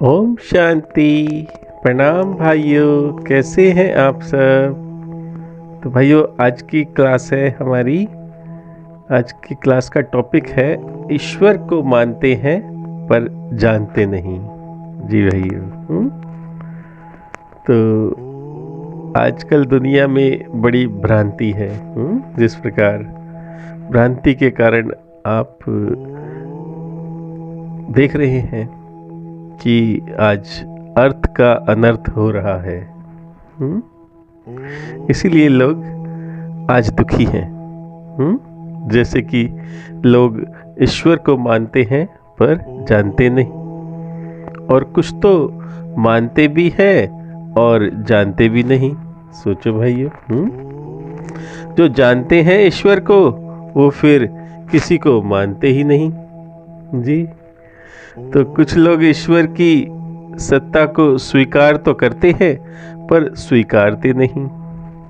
ओम शांति। प्रणाम भाइयों, कैसे हैं आप सब। तो भाइयों, आज की क्लास है हमारी। आज की क्लास का टॉपिक है ईश्वर को मानते हैं पर जानते नहीं। जी भाइयों। तो आजकल दुनिया में बड़ी भ्रांति है। जिस प्रकार भ्रांति के कारण आप देख रहे हैं कि आज अर्थ का अनर्थ हो रहा है। इसीलिए लोग आज दुखी हैं। जैसे कि लोग ईश्वर को मानते हैं पर जानते नहीं, और कुछ तो मानते भी हैं और जानते भी नहीं। सोचो भाइयों, जो जानते हैं ईश्वर को वो फिर किसी को मानते ही नहीं। जी, तो कुछ लोग ईश्वर की सत्ता को स्वीकार तो करते हैं पर स्वीकारते नहीं,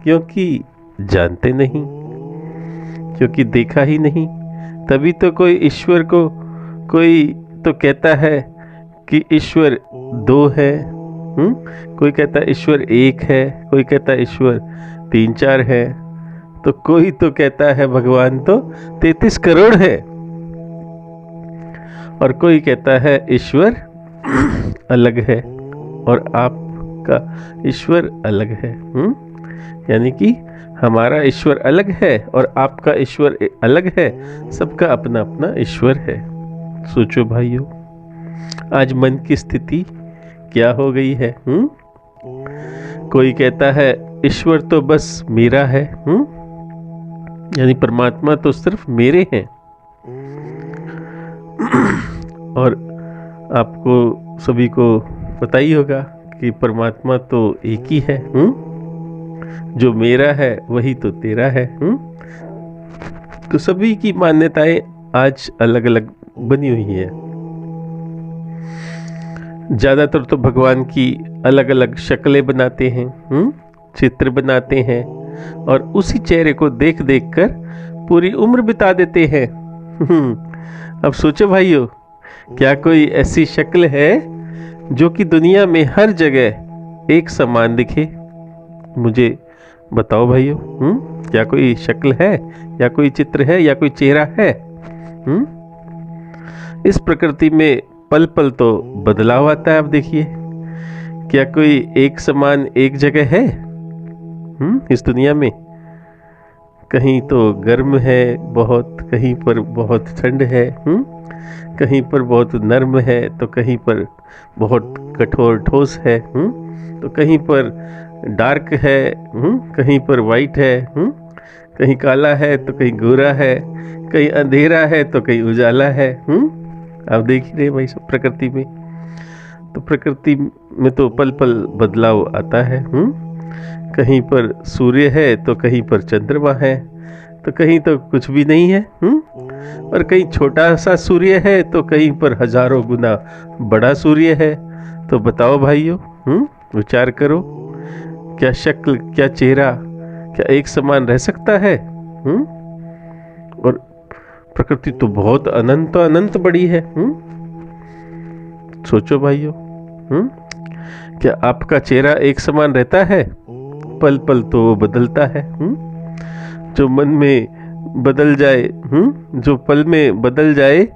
क्योंकि जानते नहीं, क्योंकि देखा ही नहीं। तभी तो कोई ईश्वर को, कोई तो कहता है कि ईश्वर दो है, कोई कहता है ईश्वर एक है, कोई कहता है ईश्वर 3-4 है, तो कोई तो कहता है भगवान तो 33 करोड़ है, और कोई कहता है ईश्वर अलग है और आपका ईश्वर अलग है। यानी कि हमारा ईश्वर अलग है और आपका ईश्वर अलग है। सबका अपना अपना ईश्वर है। सोचो भाइयों, आज मन की स्थिति क्या हो गई है। कोई कहता है ईश्वर तो बस मेरा है, यानी परमात्मा तो सिर्फ मेरे हैं। और आपको सभी को पता ही होगा कि परमात्मा तो एक ही है। जो मेरा है वही तो तेरा है। तो सभी की मान्यताएं आज अलग अलग बनी हुई है। ज्यादातर तो भगवान की अलग अलग शक्लें बनाते हैं, चित्र बनाते हैं, और उसी चेहरे को देख देख कर पूरी उम्र बिता देते हैं। अब सोचो भाइयों, क्या कोई ऐसी शक्ल है जो कि दुनिया में हर जगह एक समान दिखे? मुझे बताओ भाइयों, क्या कोई शक्ल है, या कोई चित्र है, या कोई चेहरा है? इस प्रकृति में पल पल तो बदलाव आता है। आप देखिए, क्या कोई एक समान एक जगह है इस दुनिया में? कहीं तो गर्म है बहुत, कहीं पर बहुत ठंड है, कहीं पर बहुत नर्म है, तो कहीं पर बहुत कठोर ठोस है, तो कहीं पर डार्क है, कहीं पर वाइट है, कहीं काला है तो कहीं गोरा है, कहीं अंधेरा है तो कहीं उजाला है। आप देख ही रहे भाई सब प्रकृति में। तो प्रकृति में तो पल पल बदलाव आता है। कहीं पर सूर्य है तो कहीं पर चंद्रमा है, तो कहीं तो कुछ भी नहीं है, और कहीं छोटा सा सूर्य है तो कहीं पर हजारों गुना बड़ा सूर्य है। तो बताओ भाइयों, विचार करो, क्या शक्ल, क्या चेहरा, क्या एक समान रह सकता है? और प्रकृति तो बहुत अनंत अनंत बड़ी है। सोचो भाइयों, क्या आपका चेहरा एक समान रहता है? पल पल तो वो बदलता है। जो मन में बदल जाए, जो पल में बदल जाए,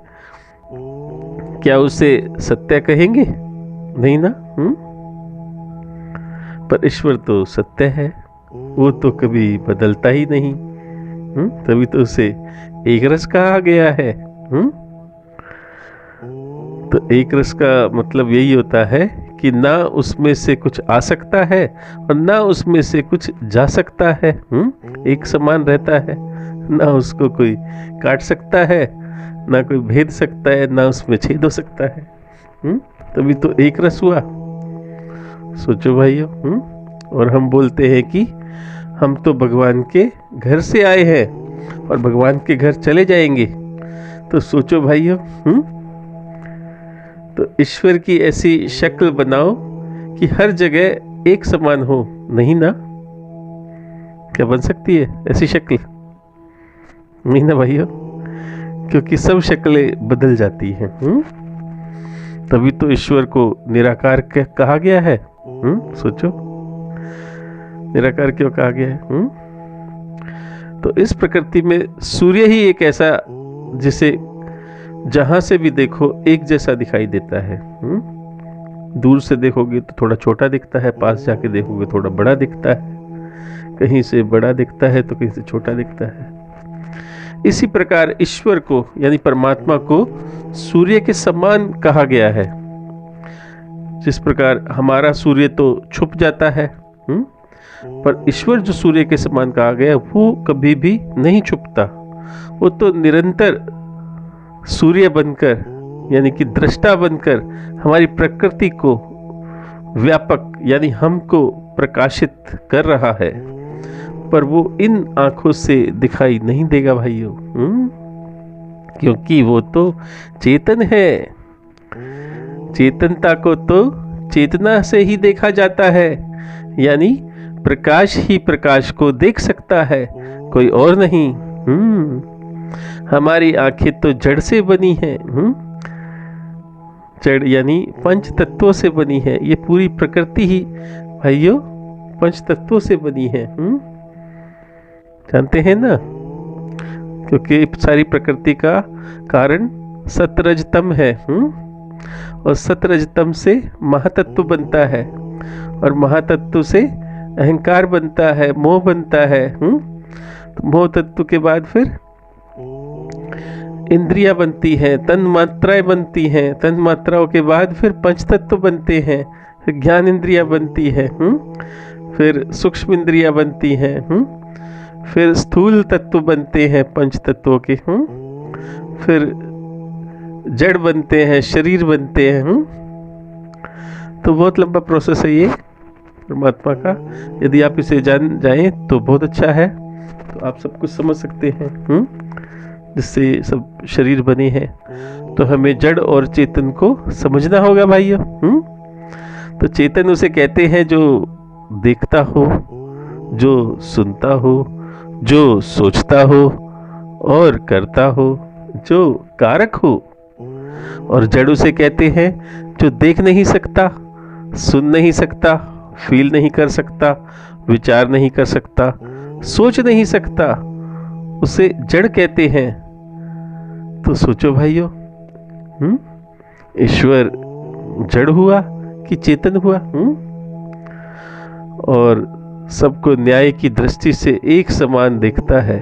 क्या उसे सत्य कहेंगे? नहीं ना। पर ईश्वर तो सत्य है, वो तो कभी बदलता ही नहीं। तभी तो उसे एक रस कहा गया है। तो एक रस का मतलब यही होता है कि ना उसमें से कुछ आ सकता है और ना उसमें से कुछ जा सकता है। एक समान रहता है, ना उसको कोई काट सकता है, ना कोई भेद सकता है, ना उसमें छेद हो सकता है। तभी तो एक रस हुआ। सोचो भाइयों, और हम बोलते हैं कि हम तो भगवान के घर से आए हैं और भगवान के घर चले जाएंगे। तो सोचो भाइयों, तो ईश्वर की ऐसी शक्ल बनाओ कि हर जगह एक समान हो। नहीं ना। क्या बन सकती है ऐसी शक्ल? नहीं ना भाइयों, क्योंकि सब शक्लें बदल जाती हैं। तभी तो ईश्वर को निराकार कहा गया है। सोचो, निराकार क्यों कहा गया है? तो इस प्रकृति में सूर्य ही एक ऐसा जिसे जहां से भी देखो एक जैसा दिखाई देता है। दूर से देखोगे तो थोड़ा छोटा दिखता है, पास जाके देखोगे थोड़ा बड़ा दिखता है, कहीं से बड़ा दिखता है तो कहीं से छोटा दिखता है। इसी प्रकार ईश्वर को यानी परमात्मा को सूर्य के समान कहा गया है। जिस प्रकार हमारा सूर्य तो छुप जाता है, पर ईश्वर जो सूर्य के समान कहा गया वो कभी भी नहीं छुपता। वो तो निरंतर सूर्य बनकर यानी कि दृष्टा बनकर हमारी प्रकृति को व्यापक यानी हमको प्रकाशित कर रहा है, पर वो इन आंखों से दिखाई नहीं देगा भाइयों, क्योंकि वो तो चेतन है। चेतनता को तो चेतना से ही देखा जाता है, यानी प्रकाश ही प्रकाश को देख सकता है, कोई और नहीं। हमारी आंखें तो जड़ से बनी है, जड़ यानी पंच तत्वों से बनी है। ये पूरी प्रकृति ही भाइयों पंच तत्वों से बनी है, जानते हैं ना, क्योंकि सारी प्रकृति का कारण सतरजतम है, और सतरजतम से महातत्व बनता है, और महातत्व से अहंकार बनता है, मोह बनता है। तो मोह तत्व के बाद फिर इंद्रियां बनती हैं, तन मात्राएं बनती हैं, तन मात्राओं के बाद फिर पंच तत्व बनते हैं, फिर ज्ञान इंद्रियां बनती है, फिर सूक्ष्म इंद्रियां बनती हैं, फिर स्थूल तत्व बनते हैं पंच तत्वों के, फिर जड़ बनते हैं, शरीर बनते हैं। तो बहुत लंबा प्रोसेस है ये परमात्मा का। यदि आप इसे जान जाएं तो बहुत अच्छा है, तो आप सब कुछ समझ सकते हैं, जिससे सब शरीर बने हैं। तो हमें जड़ और चेतन को समझना होगा भाइयों। तो चेतन उसे कहते हैं जो देखता हो, जो सुनता हो, जो सोचता हो और करता हो, जो कारक हो। और जड़ उसे कहते हैं जो देख नहीं सकता, सुन नहीं सकता, फील नहीं कर सकता, विचार नहीं कर सकता, सोच नहीं सकता, उसे जड़ कहते हैं। तो सोचो भाइयों, ईश्वर जड़ हुआ कि चेतन हुआ? और सबको न्याय की दृष्टि से एक समान देखता है।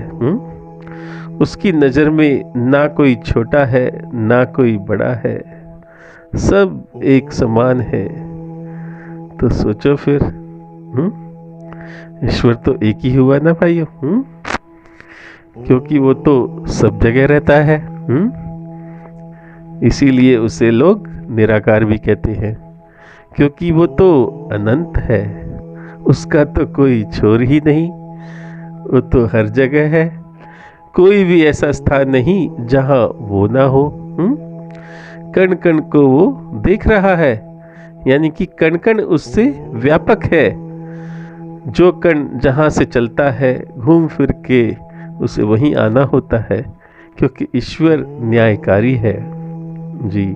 उसकी नजर में ना कोई छोटा है ना कोई बड़ा है, सब एक समान है। तो सोचो फिर, ईश्वर तो एक ही हुआ ना भाइयों, क्योंकि वो तो सब जगह रहता है। इसीलिए उसे लोग निराकार भी कहते हैं, क्योंकि वो तो अनंत है, उसका तो कोई छोर ही नहीं, वो तो हर जगह है। कोई भी ऐसा स्थान नहीं जहां वो ना हो। कण कण को वो देख रहा है, यानी कि कण कण उससे व्यापक है। जो कण जहां से चलता है घूम फिर के उसे वहीं आना होता है, क्योंकि ईश्वर न्यायकारी है जी।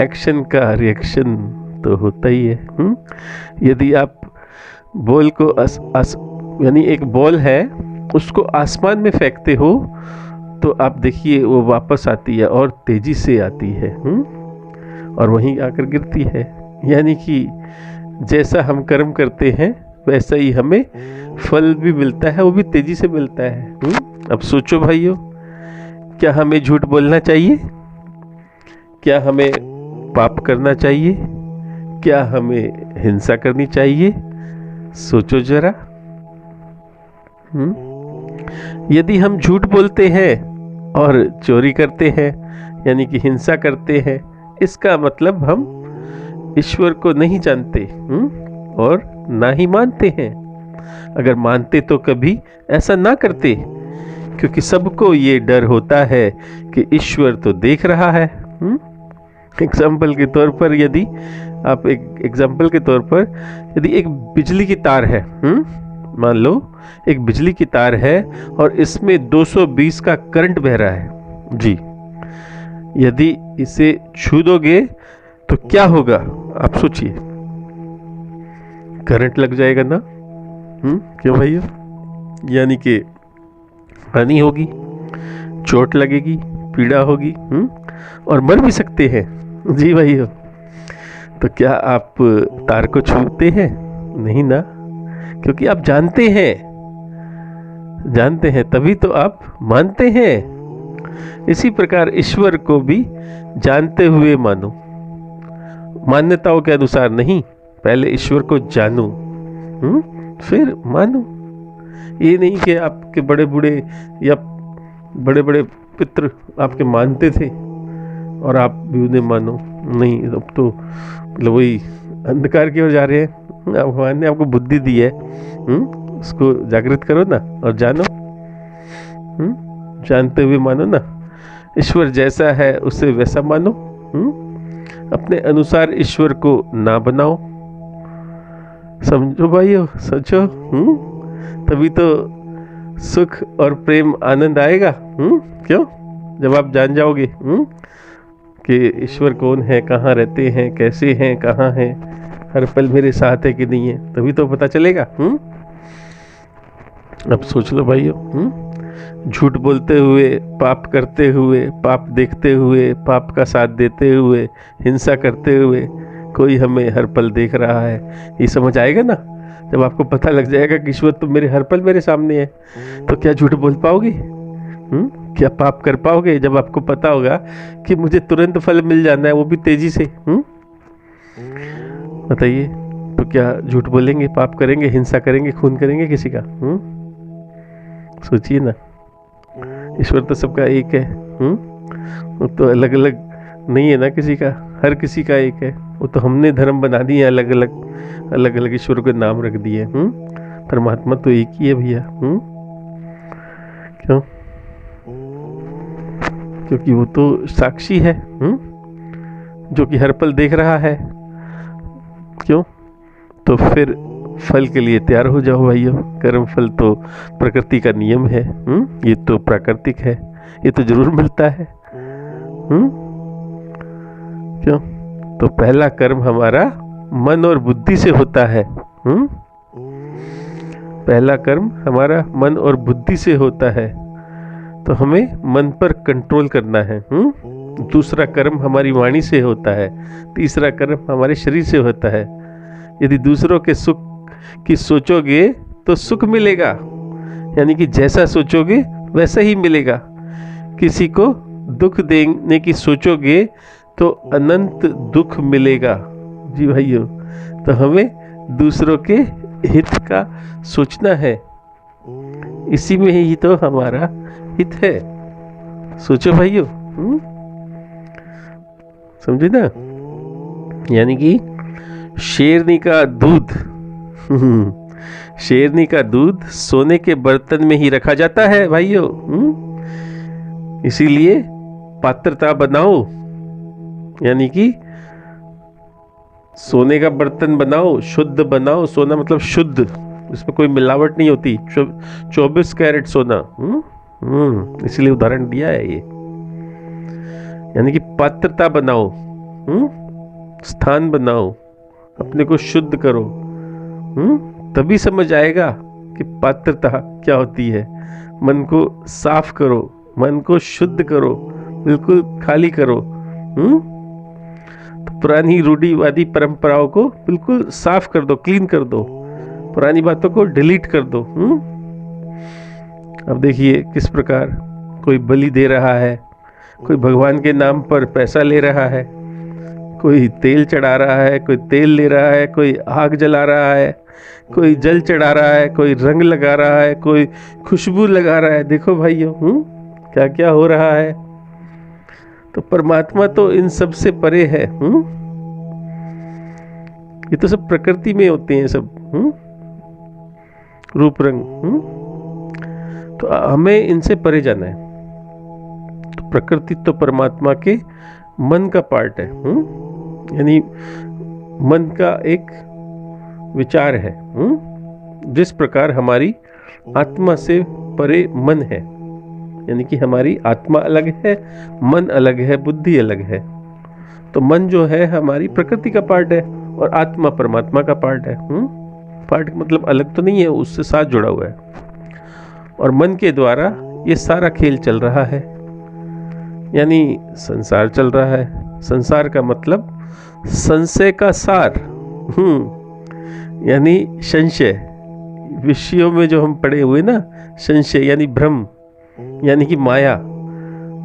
एक्शन का रिएक्शन तो होता ही है। यदि आप बॉल को यानी एक बॉल है उसको आसमान में फेंकते हो तो आप देखिए वो वापस आती है और तेजी से आती है, और वहीं आकर गिरती है। यानी कि जैसा हम कर्म करते हैं वैसा ही हमें फल भी मिलता है, वो भी तेजी से मिलता है। अब सोचो भाइयों, क्या हमें झूठ बोलना चाहिए? क्या हमें पाप करना चाहिए? क्या हमें हिंसा करनी चाहिए? सोचो जरा। यदि हम झूठ बोलते हैं और चोरी करते हैं यानी कि हिंसा करते हैं, इसका मतलब हम ईश्वर को नहीं जानते और ना ही मानते हैं। अगर मानते तो कभी ऐसा ना करते, क्योंकि सबको ये डर होता है कि ईश्वर तो देख रहा है। एग्जाम्पल के तौर पर यदि आप यदि एक बिजली की तार है, मान लो एक बिजली की तार है और इसमें 220 का करंट बह रहा है जी। यदि इसे छू दोगे तो क्या होगा आप सोचिए, करंट लग जाएगा ना। क्यों भैया, यानी कि हानि होगी, चोट लगेगी, पीड़ा होगी, और मर भी सकते हैं। जी भैया, तो क्या आप तार को छूते हैं? नहीं ना, क्योंकि आप जानते हैं तभी तो आप मानते हैं। इसी प्रकार ईश्वर को भी जानते हुए मानो, मान्यताओं के अनुसार नहीं। पहले ईश्वर को जानो, फिर मानो। ये नहीं कि आपके बड़े बूढ़े या बड़े बड़े पितृ आपके मानते थे और आप भी उन्हें मानो। नहीं, अब तो मतलब वही अंधकार की ओर जा रहे हैं। भगवान ने आपको बुद्धि दी है, उसको जागृत करो ना और जानो। जानते हुए मानो ना। ईश्वर जैसा है उसे वैसा मानो। अपने अनुसार ईश्वर को ना बनाओ। समझो भाइयों, सोचो। तभी तो सुख और प्रेम आनंद आएगा। क्यों? जब आप जान जाओगे कि ईश्वर कौन है, कहाँ रहते हैं, कैसे हैं, कहाँ हैं, हर पल मेरे साथ है कि नहीं है, तभी तो पता चलेगा। अब सोच लो भाइयों, झूठ बोलते हुए, पाप करते हुए, पाप देखते हुए, पाप का साथ देते हुए, हिंसा करते हुए कोई हमें हर पल देख रहा है, ये समझ आएगा ना। जब आपको पता लग जाएगा कि ईश्वर तो मेरे हर पल मेरे सामने है, तो क्या झूठ बोल पाओगे? क्या पाप कर पाओगे? जब आपको पता होगा कि मुझे तुरंत फल मिल जाना है, वो भी तेजी से। बताइए, तो क्या झूठ बोलेंगे, पाप करेंगे, हिंसा करेंगे, खून करेंगे किसी का? सोचिए ना। ईश्वर तो सबका एक है। वो तो अलग अलग नहीं है ना किसी का, हर किसी का एक है। वो तो हमने धर्म बना दिए अलग अलग ईश्वर के नाम रख दिए। परमात्मा तो एक ही है भैया। क्यों? क्योंकि वो तो साक्षी है, जो कि हर पल देख रहा है। क्यों? तो फिर फल के लिए तैयार हो जाओ भाइयों। कर्म फल तो प्रकृति का नियम है। ये तो प्राकृतिक है, ये तो जरूर मिलता है। क्यों? तो पहला कर्म हमारा मन और बुद्धि से होता है। पहला कर्म हमारा मन और बुद्धि से होता है, तो हमें मन पर कंट्रोल करना है। दूसरा कर्म हमारी वाणी से होता है। तीसरा कर्म हमारे शरीर से होता है। यदि दूसरों के सुख की सोचोगे तो सुख मिलेगा, यानी कि जैसा सोचोगे वैसा ही मिलेगा। किसी को दुख देने की सोचोगे तो अनंत दुख मिलेगा। जी भाइयों, तो हमें दूसरों के हित का सोचना है, इसी में ही तो हमारा हित है। सोचो भाइयों, समझे ना। यानी कि शेरनी का दूध शेरनी का दूध सोने के बर्तन में ही रखा जाता है भाइयों। इसीलिए पात्रता बनाओ, यानी कि सोने का बर्तन बनाओ, शुद्ध बनाओ। सोना मतलब शुद्ध, इसमें कोई मिलावट नहीं होती। 24 कैरेट सोना। इसलिए उदाहरण दिया है ये। यानी कि पात्रता बनाओ, स्थान बनाओ, अपने को शुद्ध करो। तभी समझ आएगा कि पात्रता क्या होती है। मन को साफ करो, मन को शुद्ध करो, बिल्कुल खाली करो। तो पुरानी रूढ़िवादी परंपराओं को बिल्कुल साफ कर दो, क्लीन कर दो, पुरानी बातों को डिलीट कर दो। अब देखिए किस प्रकार कोई बलि दे रहा है, कोई भगवान के नाम पर पैसा ले रहा है, कोई तेल चढ़ा रहा है, कोई तेल ले रहा है, कोई आग जला रहा है, कोई जल चढ़ा रहा है, कोई रंग लगा रहा है, कोई खुशबू लगा रहा है। देखो भाइयों, क्या क्या हो रहा है। तो परमात्मा तो इन सब से परे है। ये तो सब प्रकृति में होते हैं सब, रूप रंग। तो हमें इनसे परे जाना है। तो प्रकृति तो परमात्मा के मन का पार्ट है। यानी मन का एक विचार है। जिस प्रकार हमारी आत्मा से परे मन है, यानी कि हमारी आत्मा अलग है, मन अलग है, बुद्धि अलग है। तो मन जो है हमारी प्रकृति का पार्ट है और आत्मा परमात्मा का पार्ट है। पार्ट मतलब अलग तो नहीं है, उससे साथ जुड़ा हुआ है। और मन के द्वारा ये सारा खेल चल रहा है, यानी संसार चल रहा है। संसार का मतलब संशय का सार, यानी संशय। विषयों में जो हम पढ़े हुए ना, संशय यानी भ्रम, यानी कि माया।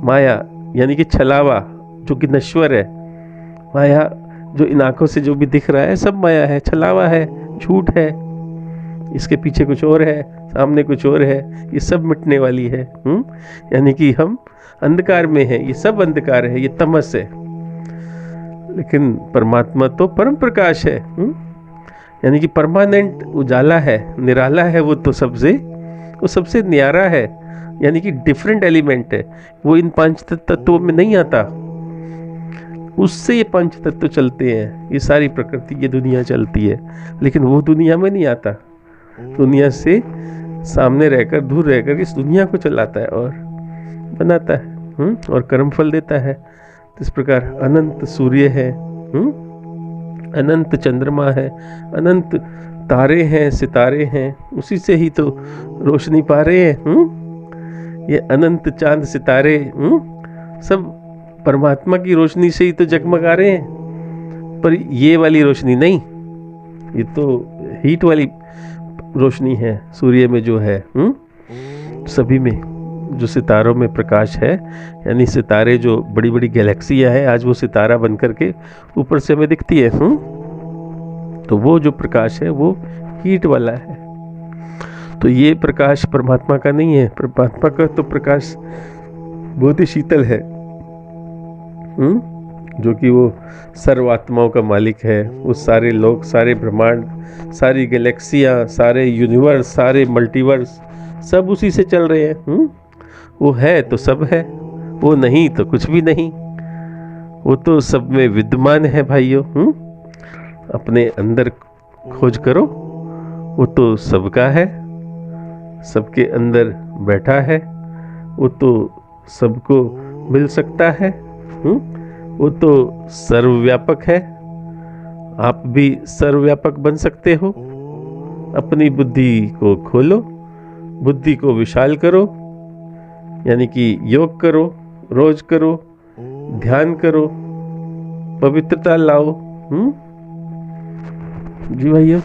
माया यानी कि छलावा, जो कि नश्वर है। माया जो इन आंखों से जो भी दिख रहा है सब माया है, छलावा है, झूठ है। इसके पीछे कुछ और है, सामने कुछ और है, ये सब मिटने वाली है। यानी कि हम अंधकार में हैं, ये सब अंधकार है, ये तमस है। लेकिन परमात्मा तो परम प्रकाश है, यानी कि परमानेंट उजाला है, निराला है। वो तो वो सबसे न्यारा है, यानी कि डिफरेंट एलिमेंट है। वो इन पांच तत्वों में नहीं आता, उससे ये पंच तत्व चलते हैं, ये सारी प्रकृति, ये दुनिया चलती है। लेकिन वो दुनिया में नहीं आता, दुनिया से सामने रहकर, दूर रहकर इस दुनिया को चलाता है और बनाता है, और कर्मफल देता है। इस प्रकार अनंत सूर्य है, अनंत चंद्रमा है, अनंत तारे हैं, सितारे हैं, उसी से ही तो रोशनी पा रहे हैं। ये अनंत चांद सितारे सब परमात्मा की रोशनी से ही तो जगमगा रहे हैं। पर ये वाली रोशनी नहीं, ये तो हीट वाली रोशनी है सूर्य में जो है। सभी में जो सितारों में प्रकाश है, यानी सितारे जो बड़ी बड़ी गैलेक्सियां हैं, आज वो सितारा बन करके ऊपर से हमें दिखती है। तो वो जो प्रकाश है वो हीट वाला है। तो ये प्रकाश परमात्मा का नहीं है। परमात्मा का तो प्रकाश बहुत ही शीतल है, जो कि वो सर्वात्माओं का मालिक है। वो सारे लोग, सारे ब्रह्मांड, सारी गैलेक्सियां, सारे यूनिवर्स, सारे मल्टीवर्स सब उसी से चल रहे हैं। वो है तो सब है, वो नहीं तो कुछ भी नहीं। वो तो सब में विद्यमान है भाइयों। अपने अंदर खोज करो, वो तो सबका है, सबके अंदर बैठा है। वो तो सबको मिल सकता है। वो तो सर्वव्यापक है। आप भी सर्वव्यापक बन सकते हो। अपनी बुद्धि को खोलो, बुद्धि को विशाल करो, यानी कि योग करो, रोज करो, ध्यान करो, पवित्रता लाओ। जी भैया,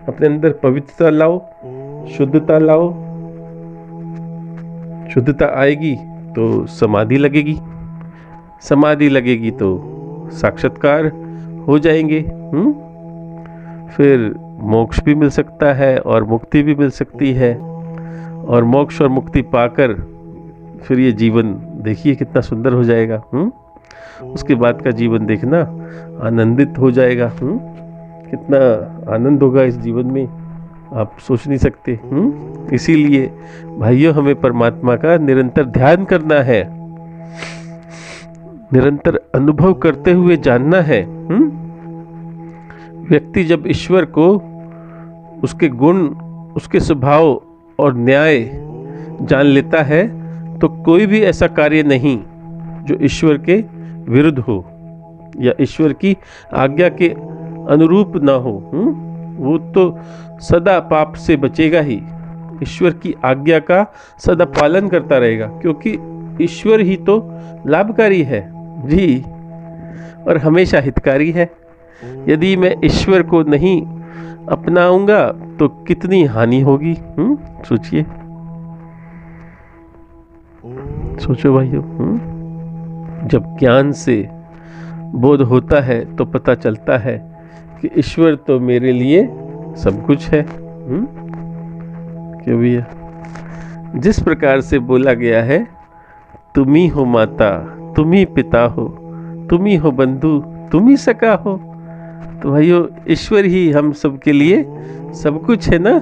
अपने अंदर पवित्रता लाओ, शुद्धता लाओ। शुद्धता आएगी तो समाधि लगेगी, समाधि लगेगी तो साक्षात्कार हो जाएंगे। फिर मोक्ष भी मिल सकता है और मुक्ति भी मिल सकती है। और मोक्ष और मुक्ति पाकर फिर ये जीवन देखिए कितना सुंदर हो जाएगा। उसके बाद का जीवन देखना आनंदित हो जाएगा। कितना आनंद होगा इस जीवन में, आप सोच नहीं सकते। इसीलिए भाइयों, हमें परमात्मा का निरंतर ध्यान करना है, निरंतर अनुभव करते हुए जानना है। व्यक्ति जब ईश्वर को, उसके गुण, उसके स्वभाव और न्याय जान लेता है तो कोई भी ऐसा कार्य नहीं जो ईश्वर के विरुद्ध हो या ईश्वर की आज्ञा के अनुरूप ना हो। वो तो सदा पाप से बचेगा ही, ईश्वर की आज्ञा का सदा पालन करता रहेगा, क्योंकि ईश्वर ही तो लाभकारी है जी, और हमेशा हितकारी है। यदि मैं ईश्वर को नहीं अपनाऊंगा तो कितनी हानि होगी। सोचिए, सोचो भाइयों। जब ज्ञान से बोध होता है तो पता चलता है कि ईश्वर तो मेरे लिए सब कुछ है। क्यों भैया, जिस प्रकार से बोला गया है, तुम ही हो माता, तुम ही पिता हो, तुम ही हो बंधु, तुम ही सखा हो। तो भाइयों, ईश्वर ही हम सब के लिए सब कुछ है ना।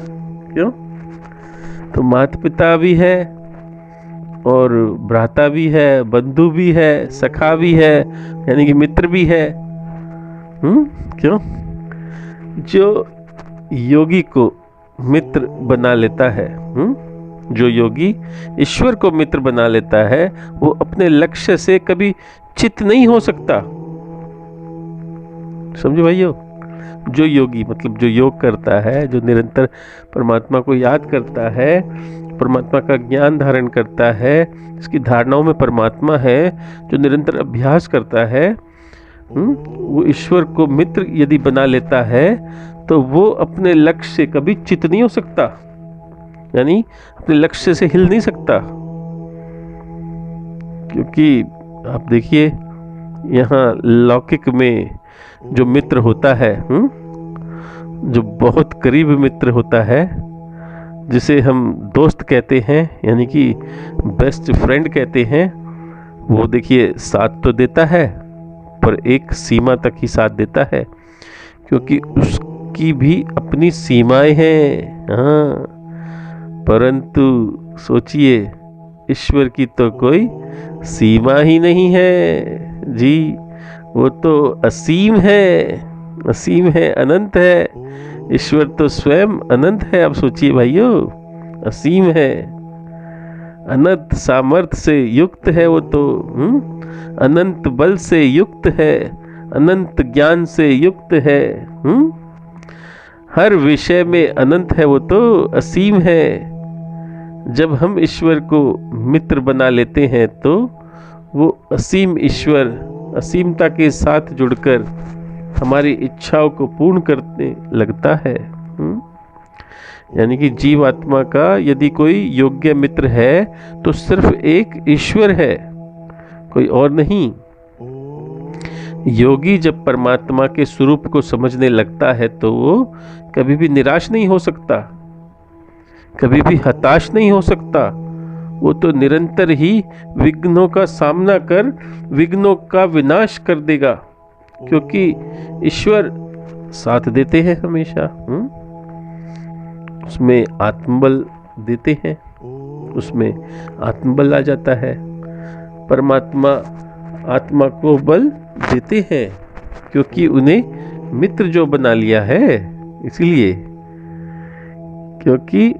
क्यों? तो माता पिता भी है और भ्राता भी है, बंधु भी है, सखा भी है, यानी कि मित्र भी है। क्यों? जो योगी को मित्र बना लेता है, जो योगी ईश्वर को मित्र बना लेता है, वो अपने लक्ष्य से कभी चित नहीं हो सकता। समझो भाइयों, जो योगी मतलब जो योग करता है, जो निरंतर परमात्मा को याद करता है, परमात्मा का ज्ञान धारण करता है, इसकी धारणाओं में परमात्मा है, जो निरंतर अभ्यास करता है, वो ईश्वर को मित्र यदि बना लेता है तो वो अपने लक्ष्य से कभी च्युत नहीं हो सकता, यानी अपने लक्ष्य से हिल नहीं सकता। क्योंकि आप देखिए यहाँ लौकिक में जो मित्र होता है, जो बहुत करीब मित्र होता है, जिसे हम दोस्त कहते हैं, यानी कि बेस्ट फ्रेंड कहते हैं, वो देखिए साथ तो देता है पर एक सीमा तक ही साथ देता है, क्योंकि उसकी भी अपनी सीमाएं हैं। हाँ, परंतु सोचिए ईश्वर की तो कोई सीमा ही नहीं है जी, वो तो असीम है, असीम है, अनंत है। ईश्वर तो स्वयं अनंत है। अब सोचिए भाइयों, असीम है, अनंत सामर्थ्य से युक्त है वो तो, अनंत बल से युक्त है, अनंत ज्ञान से युक्त है, हर विषय में अनंत है वो तो, असीम है। जब हम ईश्वर को मित्र बना लेते हैं तो वो असीम ईश्वर असीमता के साथ जुड़कर हमारी इच्छाओं को पूर्ण करने लगता है। यानी कि जीवात्मा का यदि कोई योग्य मित्र है तो सिर्फ एक ईश्वर है, कोई और नहीं। योगी जब परमात्मा के स्वरूप को समझने लगता है तो वो कभी भी निराश नहीं हो सकता, कभी भी हताश नहीं हो सकता। वो तो निरंतर ही विघ्नों का सामना कर विघ्नों का विनाश कर देगा, क्योंकि ईश्वर साथ देते हैं हमेशा। उसमें आत्मबल देते हैं, उसमें आत्मबल आ जाता है। परमात्मा आत्मा को बल देते हैं, क्योंकि उन्हें मित्र जो बना लिया है, इसलिए क्योंकि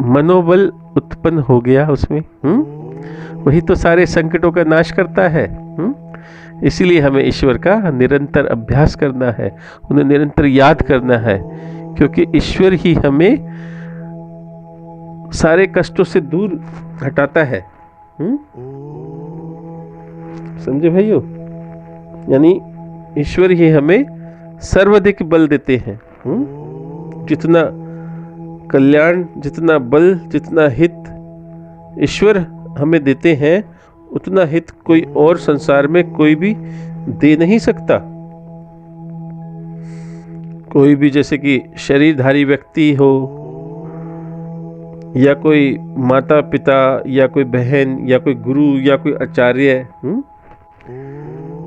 मनोबल उत्पन्न हो गया उसमें। वही तो सारे संकटों का नाश करता है। इसीलिए हमें ईश्वर का निरंतर अभ्यास करना है, उन्हें निरंतर याद करना है, क्योंकि ईश्वर ही हमें सारे कष्टों से दूर हटाता है। समझे भाइयों, यानी ईश्वर ही हमें सर्वाधिक बल देते हैं। जितना कल्याण, जितना बल, जितना हित ईश्वर हमें देते हैं, उतना हित कोई और संसार में कोई भी दे नहीं सकता। कोई भी जैसे कि शरीरधारी व्यक्ति हो, या कोई माता पिता, या कोई बहन, या कोई गुरु, या कोई आचार्य,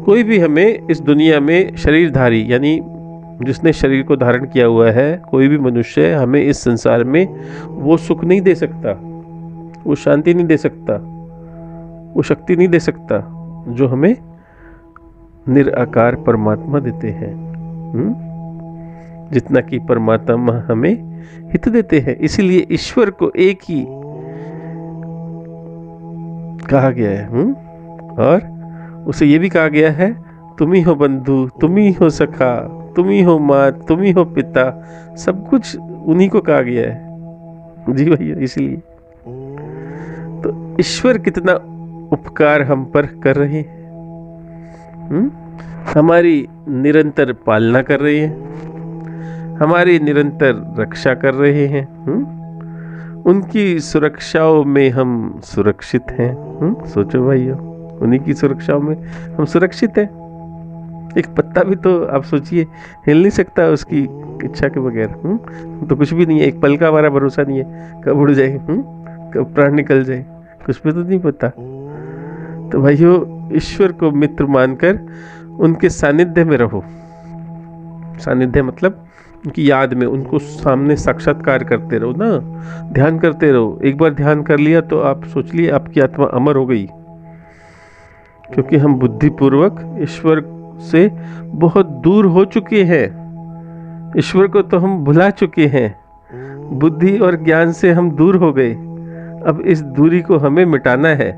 कोई भी हमें इस दुनिया में शरीरधारी यानी जिसने शरीर को धारण किया हुआ है, कोई भी मनुष्य हमें इस संसार में वो सुख नहीं दे सकता, वो शांति नहीं दे सकता, वो शक्ति नहीं दे सकता जो हमें निराकार परमात्मा देते हैं। जितना कि परमात्मा हमें हित देते हैं। इसीलिए ईश्वर को एक ही कहा गया है, और उसे ये भी कहा गया है, तुम ही हो बंधु, तुम ही हो सखा, तुम ही हो माँ, तुम ही हो पिता, सब कुछ उन्हीं को कहा गया है जी भैया। इसलिए तो ईश्वर कितना उपकार हम पर कर रहे हैं, हमारी निरंतर पालना कर रहे हैं, हमारी निरंतर रक्षा कर रहे हैं। उनकी सुरक्षाओं में हम सुरक्षित हैं। सोचो भाइयों, उन्हीं की सुरक्षाओं में हम सुरक्षित हैं। एक पत्ता भी तो आप सोचिए हिल नहीं सकता उसकी इच्छा के बगैर। तो कुछ भी नहीं है, एक पल का हमारा भरोसा नहीं है, कब उड़ जाए, कब प्राण निकल जाए, कुछ भी तो नहीं पता। तो भाइयों, ईश्वर को मित्र मानकर उनके सानिध्य में रहो। सानिध्य मतलब उनकी याद में, उनको सामने साक्षात्कार करते रहो ना, ध्यान करते रहो। एक बार ध्यान कर लिया तो आप सोच लिए आपकी आत्मा अमर हो गई, क्योंकि हम बुद्धिपूर्वक ईश्वर से बहुत दूर हो चुके हैं। ईश्वर को तो हम भुला चुके हैं, बुद्धि और ज्ञान से हम दूर हो गए। अब इस दूरी को हमें मिटाना है,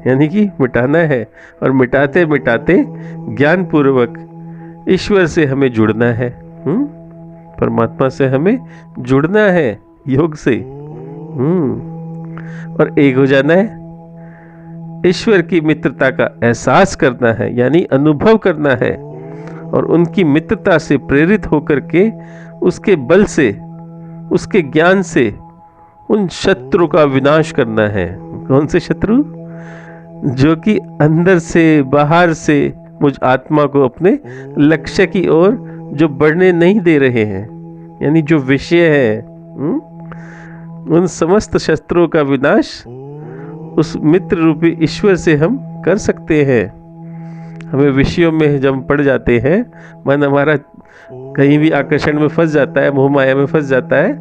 यानी कि मिटाना है, और मिटाते मिटाते ज्ञान पूर्वक ईश्वर से हमें जुड़ना है, परमात्मा से हमें जुड़ना है योग से, और एक हो जाना है। ईश्वर की मित्रता का एहसास करना है, यानी अनुभव करना है, और उनकी मित्रता से प्रेरित होकर के उसके बल से, उसके ज्ञान से उन शत्रु का विनाश करना है। कौन से शत्रु? जो कि अंदर से बाहर से मुझ आत्मा को अपने लक्ष्य की ओर जो बढ़ने नहीं दे रहे हैं, यानी जो विषय है, उन समस्त शस्त्रों का विनाश उस मित्र रूपी ईश्वर से हम कर सकते हैं। हमें विषयों में जब हम पड़ जाते हैं, मन हमारा कहीं भी आकर्षण में फंस जाता है, मोह माया में फंस जाता है,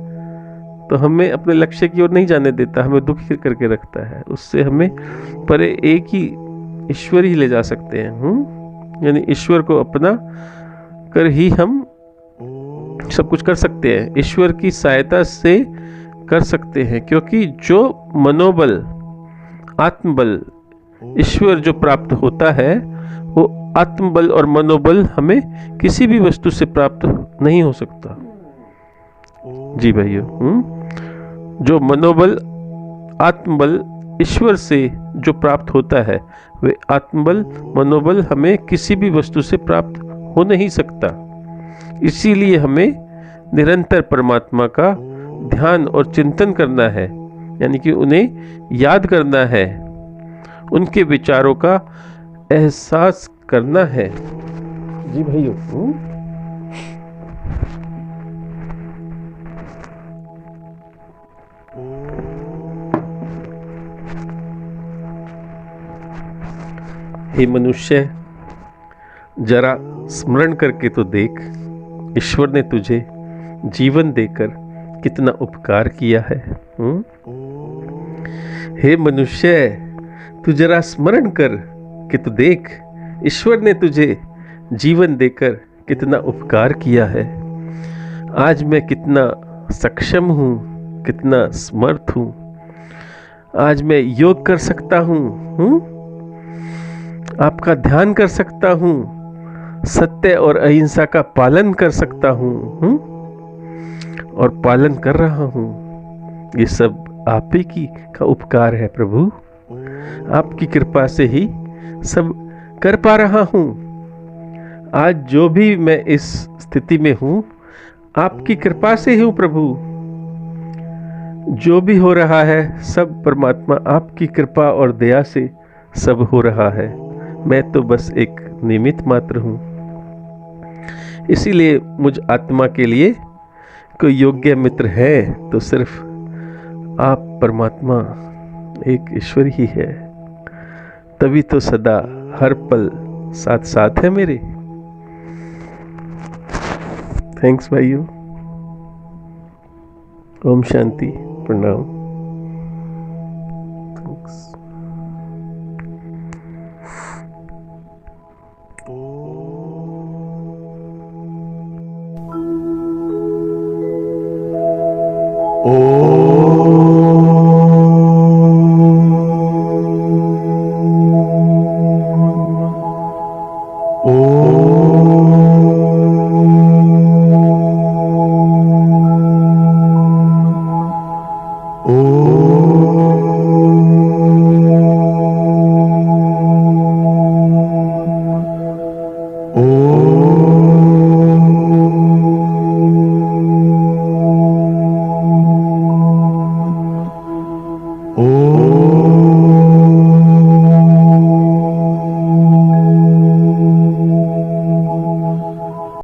तो हमें अपने लक्ष्य की ओर नहीं जाने देता, हमें दुखी करके रखता है। उससे हमें पर एक ही ईश्वर ही ले जा सकते हैं, यानी ईश्वर को अपना कर ही हम सब कुछ कर सकते हैं, ईश्वर की सहायता से कर सकते हैं। क्योंकि जो मनोबल, आत्मबल ईश्वर जो प्राप्त होता है, वो आत्मबल और मनोबल हमें किसी भी वस्तु से प्राप्त नहीं हो सकता। जी भाइयों, जो मनोबल, आत्मबल ईश्वर से जो प्राप्त होता है, वे आत्मबल, मनोबल हमें किसी भी वस्तु से प्राप्त हो नहीं सकता। इसीलिए हमें निरंतर परमात्मा का ध्यान और चिंतन करना है, यानी कि उन्हें याद करना है, उनके विचारों का एहसास करना है। जी भाइयों, हे मनुष्य, जरा स्मरण करके तो देख, ईश्वर ने तुझे जीवन देकर कितना उपकार किया है। हे मनुष्य, तू जरा स्मरण कर कि तू देख, ईश्वर ने तुझे जीवन देकर कितना उपकार किया है। आज मैं कितना सक्षम हूँ, कितना समर्थ हूँ। आज मैं योग कर सकता हूँ, आपका ध्यान कर सकता हूँ, सत्य और अहिंसा का पालन कर सकता हूँ, और पालन कर रहा हूँ। ये सब आप ही की का उपकार है प्रभु, आपकी कृपा से ही सब कर पा रहा हूँ। आज जो भी मैं इस स्थिति में हूँ, आपकी कृपा से हूँ प्रभु। जो भी हो रहा है सब परमात्मा आपकी कृपा और दया से सब हो रहा है। मैं तो बस एक निमित्त मात्र हूँ। इसीलिए मुझ आत्मा के लिए कोई योग्य मित्र है तो सिर्फ आप परमात्मा एक ईश्वर ही है। तभी तो सदा हर पल साथ साथ है मेरे। थैंक्स भाइयों। ओम शांति, प्रणाम। थैंक्स। Oh